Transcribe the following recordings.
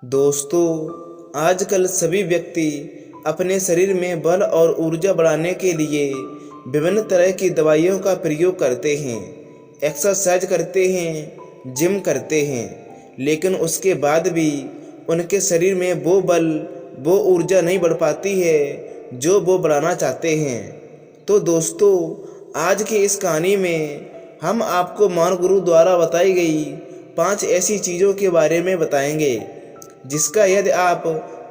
दोस्तों, आजकल सभी व्यक्ति अपने शरीर में बल और ऊर्जा बढ़ाने के लिए विभिन्न तरह की दवाइयों का प्रयोग करते हैं, एक्सरसाइज करते हैं, जिम करते हैं, लेकिन उसके बाद भी उनके शरीर में वो बल, वो ऊर्जा नहीं बढ़ पाती है जो वो बढ़ाना चाहते हैं। तो दोस्तों, आज की इस कहानी में हम आपको महान गुरु द्वारा बताई गई 5 ऐसी चीज़ों के बारे में बताएंगे जिसका यदि आप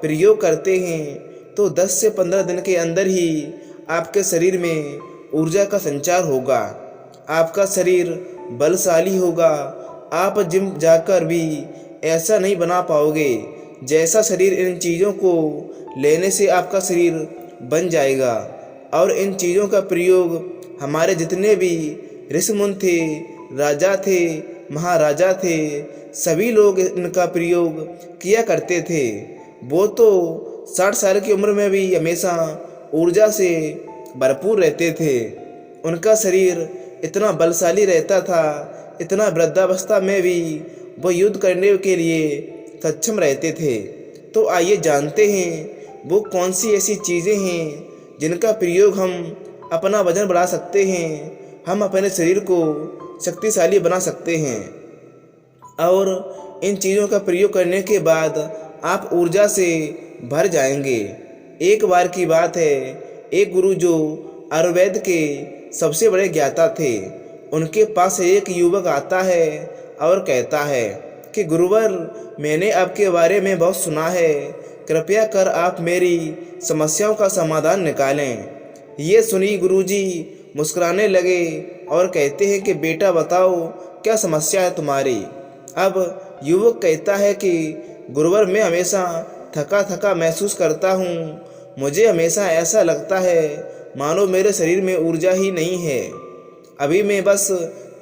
प्रयोग करते हैं तो 10 से 15 दिन के अंदर ही आपके शरीर में ऊर्जा का संचार होगा, आपका शरीर बलशाली होगा। आप जिम जाकर भी ऐसा नहीं बना पाओगे जैसा शरीर इन चीज़ों को लेने से आपका शरीर बन जाएगा। और इन चीज़ों का प्रयोग हमारे जितने भी ऋषि मुनि थे, राजा थे, महाराजा थे, सभी लोग इनका प्रयोग किया करते थे। वो तो 60 साल की उम्र में भी हमेशा ऊर्जा से भरपूर रहते थे। उनका शरीर इतना बलशाली रहता था, इतना वृद्धावस्था में भी वो युद्ध करने के लिए सक्षम रहते थे। तो आइए जानते हैं वो कौन सी ऐसी चीज़ें हैं जिनका प्रयोग हम अपना वजन बढ़ा सकते हैं, हम अपने शरीर को शक्तिशाली बना सकते हैं। और इन चीज़ों का प्रयोग करने के बाद आप ऊर्जा से भर जाएंगे। एक बार की बात है, एक गुरु जो आयुर्वेद के सबसे बड़े ज्ञाता थे, उनके पास एक युवक आता है और कहता है कि गुरुवर, मैंने आपके बारे में बहुत सुना है, कृपया कर आप मेरी समस्याओं का समाधान निकालें। ये सुनी गुरुजी मुस्कुराने लगे और कहते हैं कि बेटा बताओ, क्या समस्या है तुम्हारी। अब युवक कहता है कि गुरुवर, मैं हमेशा थका थका महसूस करता हूँ। मुझे हमेशा ऐसा लगता है मानो मेरे शरीर में ऊर्जा ही नहीं है। अभी मैं बस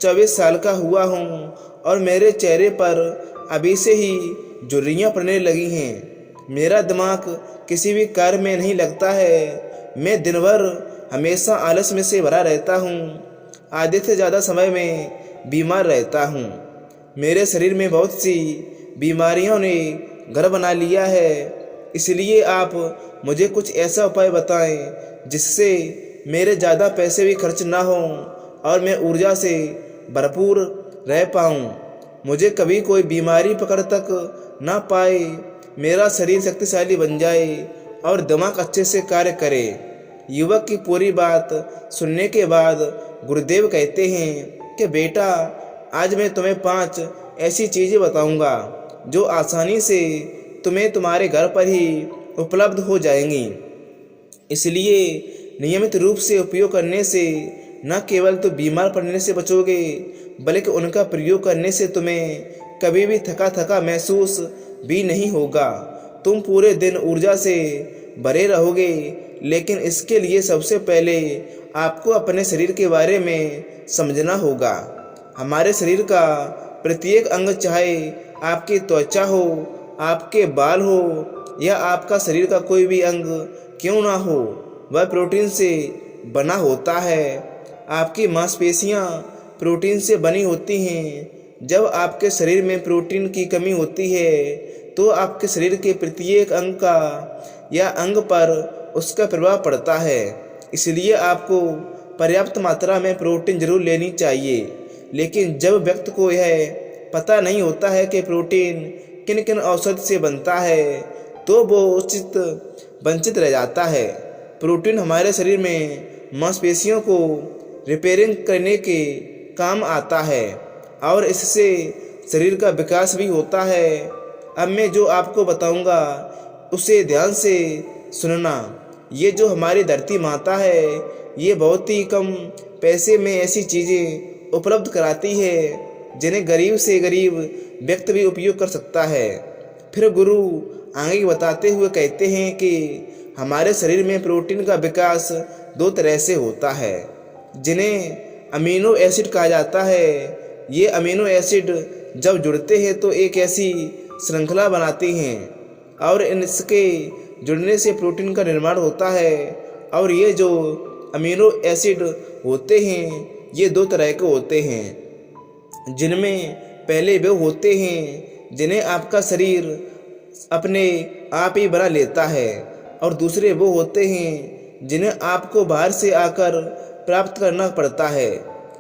24 साल का हुआ हूँ और मेरे चेहरे पर अभी से ही झुर्रियाँ पड़ने लगी हैं। मेरा दिमाग किसी भी कार्य में नहीं लगता है। मैं दिन भर हमेशा आलस में से भरा रहता हूँ। आधे से ज़्यादा समय में बीमार रहता हूँ। मेरे शरीर में बहुत सी बीमारियों ने घर बना लिया है। इसलिए आप मुझे कुछ ऐसा उपाय बताएं जिससे मेरे ज़्यादा पैसे भी खर्च ना हों और मैं ऊर्जा से भरपूर रह पाऊँ। मुझे कभी कोई बीमारी पकड़ तक ना पाए, मेरा शरीर शक्तिशाली बन जाए और दिमाग अच्छे से कार्य करे। युवक की पूरी बात सुनने के बाद गुरुदेव कहते हैं कि बेटा, आज मैं तुम्हें 5 ऐसी चीज़ें बताऊंगा जो आसानी से तुम्हें तुम्हारे घर पर ही उपलब्ध हो जाएंगी। इसलिए नियमित रूप से उपयोग करने से न केवल तो बीमार पड़ने से बचोगे, बल्कि उनका प्रयोग करने से तुम्हें कभी भी थका थका महसूस भी नहीं होगा। तुम पूरे दिन ऊर्जा से भरे रहोगे। लेकिन इसके लिए सबसे पहले आपको अपने शरीर के बारे में समझना होगा। हमारे शरीर का प्रत्येक अंग, चाहे आपकी त्वचा हो, आपके बाल हो या आपका शरीर का कोई भी अंग क्यों ना हो, वह प्रोटीन से बना होता है। आपकी मांसपेशियां प्रोटीन से बनी होती हैं। जब आपके शरीर में प्रोटीन की कमी होती है तो आपके शरीर के प्रत्येक अंग का या अंग पर उसका प्रभाव पड़ता है। इसलिए आपको पर्याप्त मात्रा में प्रोटीन जरूर लेनी चाहिए। लेकिन जब व्यक्ति को यह पता नहीं होता है कि प्रोटीन किन किन औषधि से बनता है, तो वो वंचित रह जाता है। प्रोटीन हमारे शरीर में मांसपेशियों को रिपेयरिंग करने के काम आता है और इससे शरीर का विकास भी होता है। अब मैं जो आपको बताऊंगा उसे ध्यान से सुनना। ये जो हमारी धरती माता है, ये बहुत ही कम पैसे में ऐसी चीज़ें उपलब्ध कराती है जिन्हें गरीब से गरीब व्यक्ति भी उपयोग कर सकता है। फिर गुरु आगे बताते हुए कहते हैं कि हमारे शरीर में प्रोटीन का विकास 2 तरह से होता है, जिन्हें अमीनो एसिड कहा जाता है। ये अमीनो एसिड जब जुड़ते हैं तो एक ऐसी श्रृंखला बनाती हैं और इनके जुड़ने से प्रोटीन का निर्माण होता है। और ये जो अमीनो एसिड होते हैं, ये 2 तरह के होते हैं, जिनमें पहले वे होते हैं जिन्हें आपका शरीर अपने आप ही बना लेता है और दूसरे वो होते हैं जिन्हें आपको बाहर से आकर प्राप्त करना पड़ता है।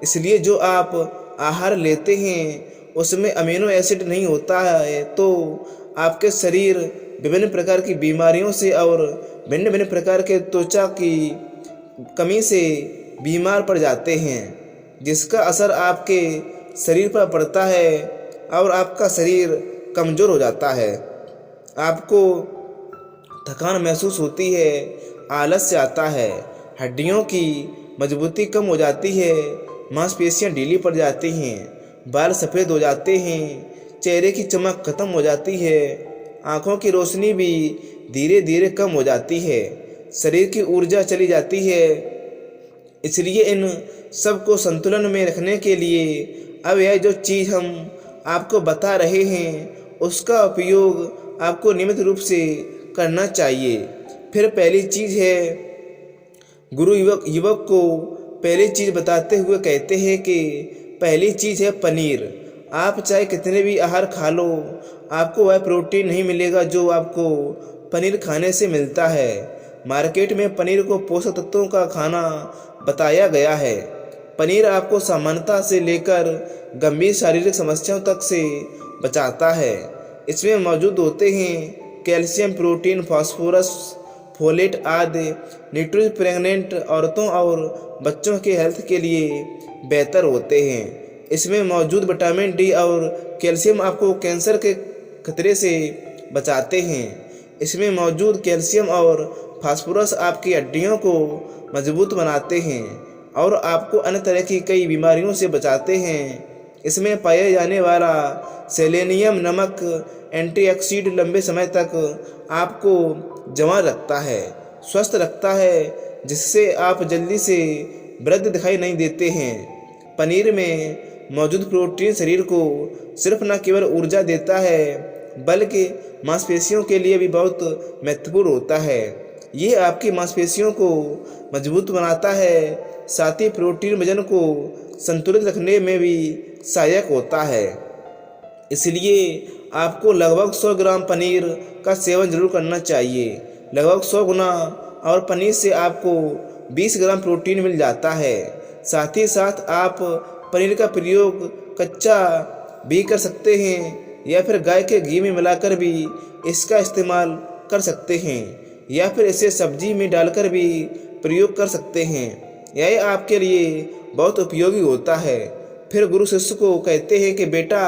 इसलिए जो आप आहार लेते हैं उसमें अमीनो एसिड नहीं होता है तो आपके शरीर विभिन्न प्रकार की बीमारियों से और भिन्न भिन्न प्रकार के त्वचा की कमी से बीमार पड़ जाते हैं, जिसका असर आपके शरीर पर पड़ता है और आपका शरीर कमज़ोर हो जाता है। आपको थकान महसूस होती है, आलस्य आता है, हड्डियों की मजबूती कम हो जाती है, मांसपेशियां ढीली पड़ जाती हैं, बाल सफ़ेद हो जाते हैं, चेहरे की चमक खत्म हो जाती है, आँखों की रोशनी भी धीरे धीरे कम हो जाती है, शरीर की ऊर्जा चली जाती है। इसलिए इन सब को संतुलन में रखने के लिए अब यह जो चीज़ हम आपको बता रहे हैं उसका उपयोग आपको नियमित रूप से करना चाहिए। फिर पहली चीज़ है, गुरु युवक को पहली चीज़ बताते हुए कहते हैं कि पहली चीज़ है पनीर। आप चाहे कितने भी आहार खा लो, आपको वह प्रोटीन नहीं मिलेगा जो आपको पनीर खाने से मिलता है। मार्केट में पनीर को पोषक तत्वों का खाना बताया गया है। पनीर आपको सामान्यता से लेकर गंभीर शारीरिक समस्याओं तक से बचाता है। इसमें मौजूद होते हैं कैल्शियम, प्रोटीन, फास्फोरस, फोलेट आदि न्यूट्रिएंट प्रेग्नेंट औरतों और बच्चों के हेल्थ के लिए बेहतर होते हैं। इसमें मौजूद विटामिन डी और कैल्शियम आपको कैंसर के खतरे से बचाते हैं। इसमें मौजूद कैल्शियम और फास्फोरस आपकी हड्डियों को मजबूत बनाते हैं और आपको अन्य तरह की कई बीमारियों से बचाते हैं। इसमें पाया जाने वाला सेलेनियम नमक एंटीऑक्सीडेंट लंबे समय तक आपको जवान रखता है, स्वस्थ रखता है, जिससे आप जल्दी से वृद्ध दिखाई नहीं देते हैं। पनीर में मौजूद प्रोटीन शरीर को सिर्फ न केवल ऊर्जा देता है बल्कि मांसपेशियों के लिए भी बहुत महत्वपूर्ण होता है। ये आपकी मांसपेशियों को मजबूत बनाता है, साथ ही प्रोटीन वजन को संतुलित रखने में भी सहायक होता है। इसलिए आपको लगभग 100 ग्राम पनीर का सेवन जरूर करना चाहिए। लगभग 100 गुना और पनीर से आपको 20 ग्राम प्रोटीन मिल जाता है। साथ ही साथ आप पनीर का प्रयोग कच्चा भी कर सकते हैं या फिर गाय के घी में मिलाकर भी इसका इस्तेमाल कर सकते हैं या फिर इसे सब्जी में डालकर भी प्रयोग कर सकते हैं। यह आपके लिए बहुत उपयोगी होता है। फिर गुरु शिष्य को कहते हैं कि बेटा,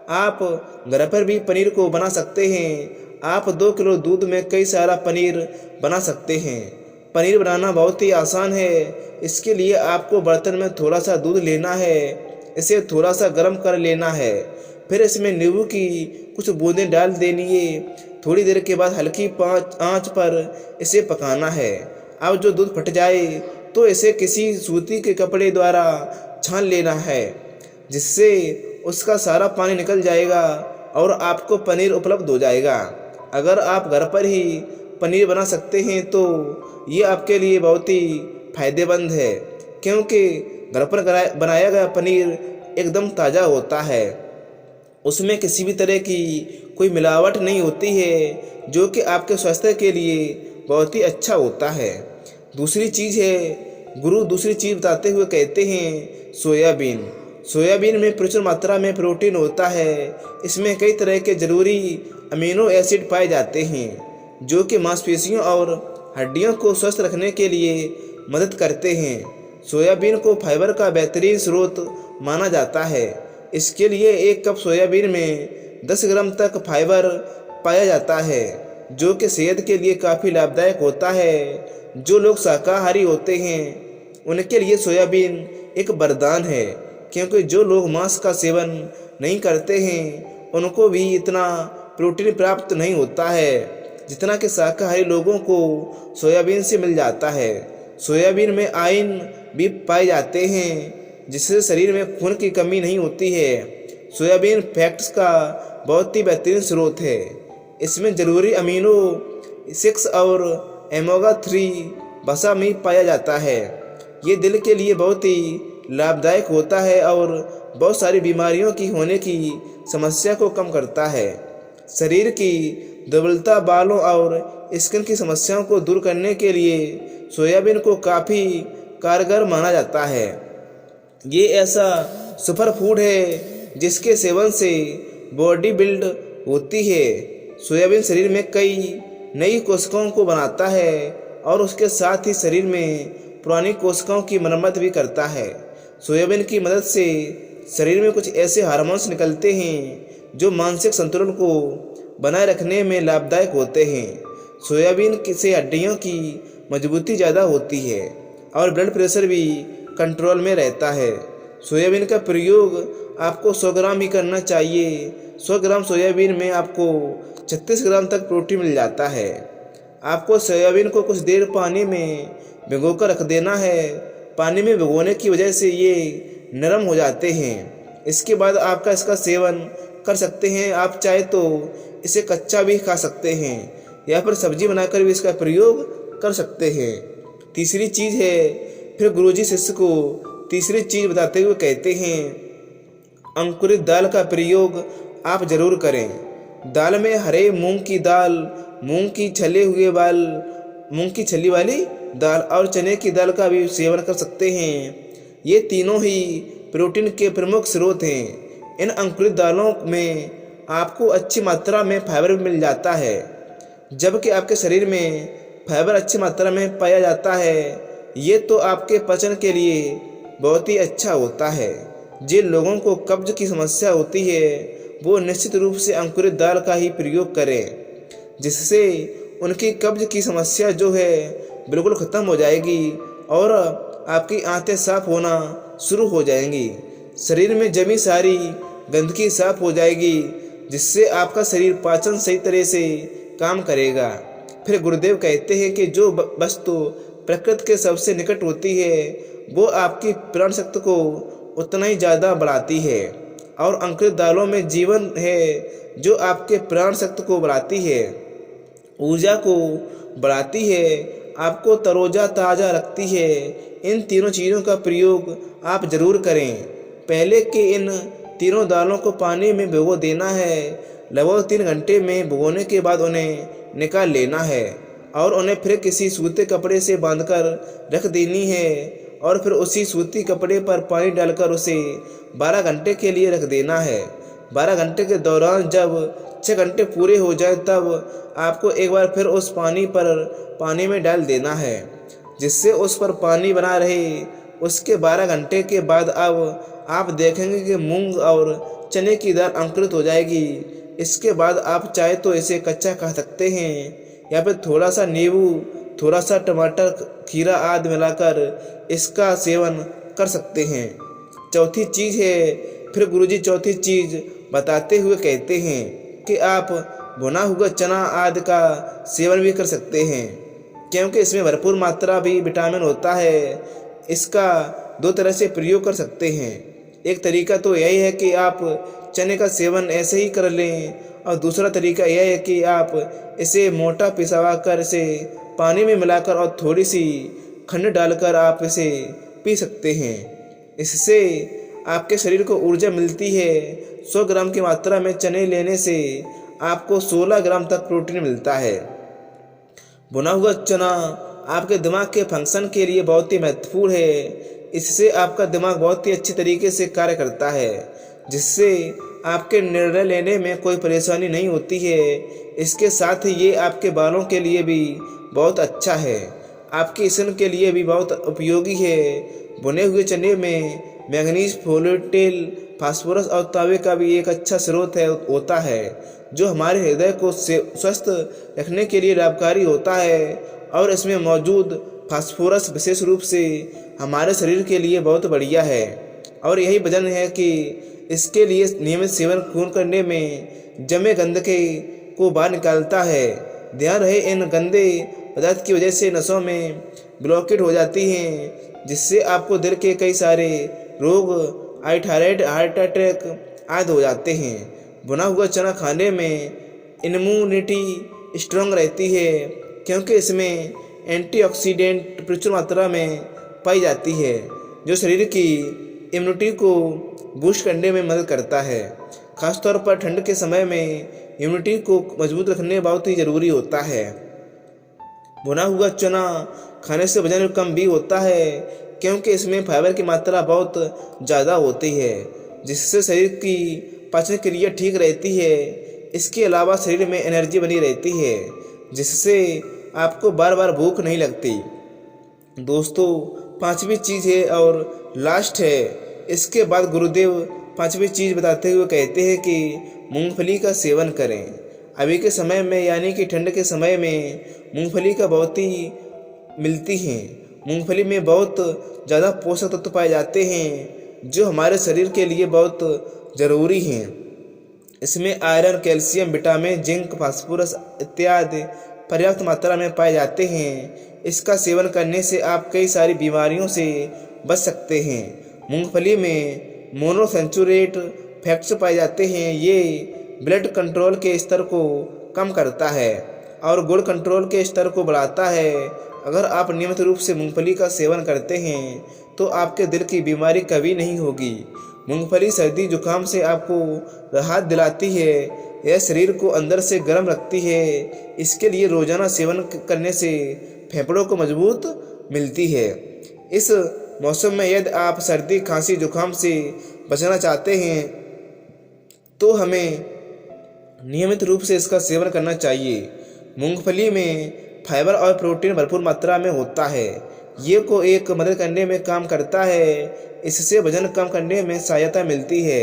आप घर पर भी पनीर को बना सकते हैं। आप 2 किलो दूध में कई सारा पनीर बना सकते हैं। पनीर बनाना बहुत ही आसान है। इसके लिए आपको बर्तन में थोड़ा सा दूध लेना है, इसे थोड़ा सा गर्म कर लेना है, फिर इसमें नींबू की कुछ बूंदें डाल देनी है। थोड़ी देर के बाद हल्की आंच पर इसे पकाना है। अब जो दूध फट जाए तो इसे किसी सूती के कपड़े द्वारा छान लेना है, जिससे उसका सारा पानी निकल जाएगा और आपको पनीर उपलब्ध हो जाएगा। अगर आप घर पर ही पनीर बना सकते हैं तो ये आपके लिए बहुत ही फायदेमंद है, क्योंकि घर पर बनाया गया पनीर एकदम ताज़ा होता है। उसमें किसी भी तरह की कोई मिलावट नहीं होती है, जो कि आपके स्वास्थ्य के लिए बहुत ही अच्छा होता है। दूसरी चीज़ है, गुरु दूसरी चीज़ बताते हुए कहते हैं सोयाबीन। सोयाबीन में प्रचुर मात्रा में प्रोटीन होता है। इसमें कई तरह के ज़रूरी अमीनो एसिड पाए जाते हैं जो कि मांसपेशियों और हड्डियों को स्वस्थ रखने के लिए मदद करते हैं। सोयाबीन को फाइबर का बेहतरीन स्रोत माना जाता है। इसके लिए 1 कप सोयाबीन में 10 ग्राम तक फाइबर पाया जाता है, जो कि सेहत के लिए काफ़ी लाभदायक होता है। जो लोग शाकाहारी होते हैं उनके लिए सोयाबीन एक वरदान है, क्योंकि जो लोग मांस का सेवन नहीं करते हैं उनको भी इतना प्रोटीन प्राप्त नहीं होता है जितना कि शाकाहारी लोगों को सोयाबीन से मिल जाता है। सोयाबीन में आयरन भी पाए जाते हैं, जिससे शरीर में खून की कमी नहीं होती है। सोयाबीन फैट्स का बहुत ही बेहतरीन स्रोत है। इसमें ज़रूरी अमीनो 6 और ओमेगा 3 वसा में पाया जाता है। ये दिल के लिए बहुत ही लाभदायक होता है और बहुत सारी बीमारियों की होने की समस्या को कम करता है। शरीर की दुर्बलता, बालों और स्किन की समस्याओं को दूर करने के लिए सोयाबीन को काफ़ी कारगर माना जाता है। ये ऐसा सुपर फूड है जिसके सेवन से बॉडी बिल्ड होती है। सोयाबीन शरीर में कई नई कोशिकाओं को बनाता है और उसके साथ ही शरीर में पुरानी कोशिकाओं की मरम्मत भी करता है। सोयाबीन की मदद से शरीर में कुछ ऐसे हार्मोन्स निकलते हैं जो मानसिक संतुलन को बनाए रखने में लाभदायक होते हैं। सोयाबीन से हड्डियों की मजबूती ज़्यादा होती है और ब्लड प्रेशर भी कंट्रोल में रहता है। सोयाबीन का प्रयोग आपको 100 ग्राम ही करना चाहिए। 100 ग्राम सोयाबीन में आपको 36 ग्राम तक प्रोटीन मिल जाता है। आपको सोयाबीन को कुछ देर पानी में भिगोकर रख देना है। पानी में भिगोने की वजह से ये नरम हो जाते हैं। इसके बाद आपका इसका सेवन कर सकते हैं। आप चाहे तो इसे कच्चा भी खा सकते हैं या फिर सब्जी बनाकर भी इसका प्रयोग कर सकते हैं। तीसरी चीज़ है, फिर गुरुजी शिष्य को तीसरी चीज़ बताते हुए कहते हैं, अंकुरित दाल का प्रयोग आप जरूर करें। दाल में हरे मूंग की दाल, मूंग की छली वाली दाल और चने की दाल का भी सेवन कर सकते हैं। ये तीनों ही प्रोटीन के प्रमुख स्रोत हैं। इन अंकुरित दालों में आपको अच्छी मात्रा में फाइबर मिल जाता है। जबकि आपके शरीर में फाइबर अच्छी मात्रा में पाया जाता है, ये तो आपके पाचन के लिए बहुत ही अच्छा होता है। जिन लोगों को कब्ज की समस्या होती है वो निश्चित रूप से अंकुरित दाल का ही प्रयोग करें, जिससे उनकी कब्ज की समस्या जो है बिल्कुल ख़त्म हो जाएगी और आपकी आंतें साफ होना शुरू हो जाएंगी। शरीर में जमी सारी गंदगी साफ हो जाएगी, जिससे आपका शरीर पाचन सही तरह से काम करेगा। फिर गुरुदेव कहते हैं कि जो वस्तु प्रकृति के सबसे निकट होती है वो आपकी प्राण शक्ति को उतना ही ज़्यादा बढ़ाती है। और अंकुरित दालों में जीवन है जो आपके प्राण शक्ति को बढ़ाती है, ऊर्जा को बढ़ाती है, आपको तरोजा ताज़ा रखती है। इन तीनों चीज़ों का प्रयोग आप ज़रूर करें। पहले के इन तीनों दालों को पानी में भिगो देना है। लगभग 3 घंटे में भिगोने के बाद उन्हें निकाल लेना है और उन्हें फिर किसी सूते कपड़े से बांधकर रख देनी है और फिर उसी सूती कपड़े पर पानी डालकर उसे 12 घंटे के लिए रख देना है। 12 घंटे के दौरान जब 6 घंटे पूरे हो जाए तब आपको एक बार फिर उस पानी में डाल देना है, जिससे उस पर पानी बना रहे। उसके 12 घंटे के बाद अब आप देखेंगे कि मूंग और चने की दाल अंकुरित हो जाएगी। इसके बाद आप चाहे तो इसे कच्चा खा सकते हैं या फिर थोड़ा सा नींबू, थोड़ा सा टमाटर, खीरा आदि मिलाकर इसका सेवन कर सकते हैं। चौथी चीज़ है, फिर गुरुजी चौथी चीज़ बताते हुए कहते हैं कि आप भुना हुआ चना आदि का सेवन भी कर सकते हैं, क्योंकि इसमें भरपूर मात्रा भी विटामिन होता है। इसका 2 तरह से प्रयोग कर सकते हैं। एक तरीका तो यही है कि आप चने का सेवन ऐसे ही कर लें और दूसरा तरीका यह है कि आप इसे मोटा पिसवा कर इसे पानी में मिलाकर और थोड़ी सी खंड डालकर आप इसे पी सकते हैं। इससे आपके शरीर को ऊर्जा मिलती है। 100 ग्राम की मात्रा में चने लेने से आपको 16 ग्राम तक प्रोटीन मिलता है। भुना हुआ चना आपके दिमाग के फंक्शन के लिए बहुत ही महत्वपूर्ण है। इससे आपका दिमाग बहुत ही अच्छे तरीके से कार्य करता है, जिससे आपके निर्णय लेने में कोई परेशानी नहीं होती है। इसके साथ ही ये आपके बालों के लिए भी बहुत अच्छा है, आपकी स्किन के लिए भी बहुत उपयोगी है। भुने हुए चने में मैग्नीज, फोलेट, फास्फोरस और तांबे का भी एक अच्छा स्रोत होता है, जो हमारे हृदय को स्वस्थ रखने के लिए लाभकारी होता है। और इसमें मौजूद फास्फोरस विशेष रूप से हमारे शरीर के लिए बहुत बढ़िया है और यही वजह है कि इसके लिए नियमित सेवन खून करने में जमे गंदगी को बाहर निकालता है। ध्यान रहे, इन गंदे पदार्थ की वजह से नसों में ब्लॉकेट हो जाती हैं, जिससे आपको दिल के कई सारे रोग, थायराइड, हार्ट अटैक आदि हो जाते हैं। भुना हुआ चना खाने में इम्यूनिटी स्ट्रांग रहती है, क्योंकि इसमें एंटीऑक्सीडेंट प्रचुर मात्रा में पाई जाती है, जो शरीर की इम्यूनिटी को बूस्ट करने में मदद करता है। खासतौर पर ठंड के समय में इम्यूनिटी को मजबूत रखने बहुत ही ज़रूरी होता है। भुना हुआ चना खाने से वजन कम भी होता है, क्योंकि इसमें फाइबर की मात्रा बहुत ज़्यादा होती है, जिससे शरीर की पाचन क्रिया ठीक रहती है। इसके अलावा शरीर में एनर्जी बनी रहती है, जिससे आपको बार बार भूख नहीं लगती। दोस्तों, पांचवी चीज़ है और लास्ट है। इसके बाद गुरुदेव पांचवी चीज़ बताते हुए कहते हैं कि मूंगफली का सेवन करें। अभी के समय में यानी कि ठंड के समय में मूंगफली का बहुत ही मिलती हैं। मूंगफली में बहुत ज़्यादा पोषक तत्व पाए जाते हैं, जो हमारे शरीर के लिए बहुत ज़रूरी हैं। इसमें iron, calcium, vitamin, zinc, phosphorus इत्यादि पर्याप्त मात्रा में पाए जाते हैं। इसका सेवन करने से आप कई सारी बीमारियों से बच सकते हैं। मूंगफली में मोनोसेंचुरेट फैट्स पाए जाते हैं। ये ब्लड कंट्रोल के स्तर को कम करता है और गुड़ कंट्रोल के स्तर को बढ़ाता है। अगर आप नियमित रूप से मूंगफली का सेवन करते हैं तो आपके दिल की बीमारी कभी नहीं होगी। मूंगफली सर्दी जुकाम से आपको राहत दिलाती है। यह शरीर को अंदर से गर्म रखती है। इसके लिए रोजाना सेवन करने से फेफड़ों को मजबूत मिलती है। इस मौसम में यदि आप सर्दी, खांसी, जुकाम से बचना चाहते हैं तो हमें नियमित रूप से इसका सेवन करना चाहिए। मूंगफली में फाइबर और प्रोटीन भरपूर मात्रा में होता है। ये को एक मदद करने में काम करता है। इससे वजन कम करने में सहायता मिलती है।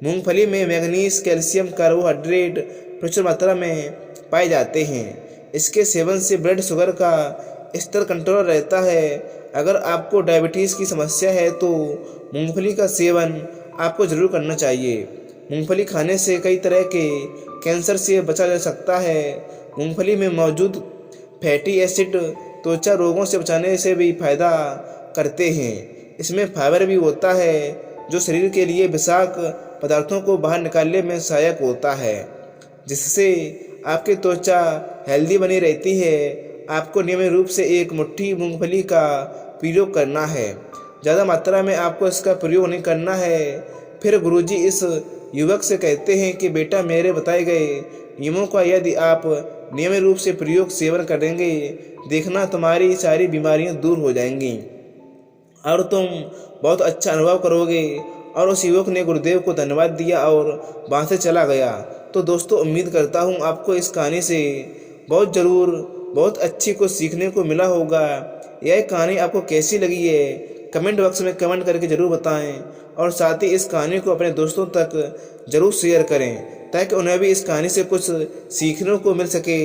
मूंगफली में मैग्नीज, कैल्शियम, कार्बोहाइड्रेट प्रचुर मात्रा में पाए जाते हैं। इसके सेवन से ब्लड शुगर का स्तर कंट्रोल रहता है। अगर आपको डायबिटीज़ की समस्या है तो मूंगफली का सेवन आपको ज़रूर करना चाहिए। मूंगफली खाने से कई तरह के कैंसर से बचा जा सकता है। मूंगफली में मौजूद फैटी एसिड त्वचा रोगों से बचाने से भी फायदा करते हैं। इसमें फाइबर भी होता है, जो शरीर के लिए विषाक्त पदार्थों को बाहर निकालने में सहायक होता है, जिससे आपकी त्वचा हेल्दी बनी रहती है। आपको नियमित रूप से एक मुट्ठी मूंगफली का प्रयोग करना है। ज़्यादा मात्रा में आपको इसका प्रयोग नहीं करना है। फिर गुरुजी इस युवक से कहते हैं कि बेटा, मेरे बताए गए नियमों का यदि आप नियमित रूप से प्रयोग सेवन करेंगे, देखना तुम्हारी सारी बीमारियां दूर हो जाएंगी और तुम बहुत अच्छा अनुभव करोगे। और उस युवक ने गुरुदेव को धन्यवाद दिया और वहाँ से चला गया। तो दोस्तों, उम्मीद करता हूँ आपको इस कहानी से बहुत अच्छी कुछ सीखने को मिला होगा। यह कहानी आपको कैसी लगी है कमेंट बॉक्स में कमेंट करके ज़रूर बताएं और साथ ही इस कहानी को अपने दोस्तों तक ज़रूर शेयर करें, ताकि उन्हें भी इस कहानी से कुछ सीखने को मिल सके।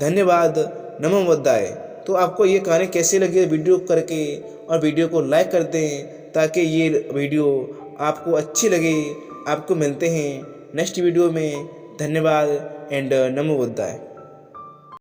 धन्यवाद। नमो बुद्धाय। तो आपको ये कहानी कैसी लगी वीडियो करके और वीडियो को लाइक कर दें, ताकि ये वीडियो आपको अच्छी लगे। आपको मिलते हैं नेक्स्ट वीडियो में। धन्यवाद एंड नमो बुद्धाय।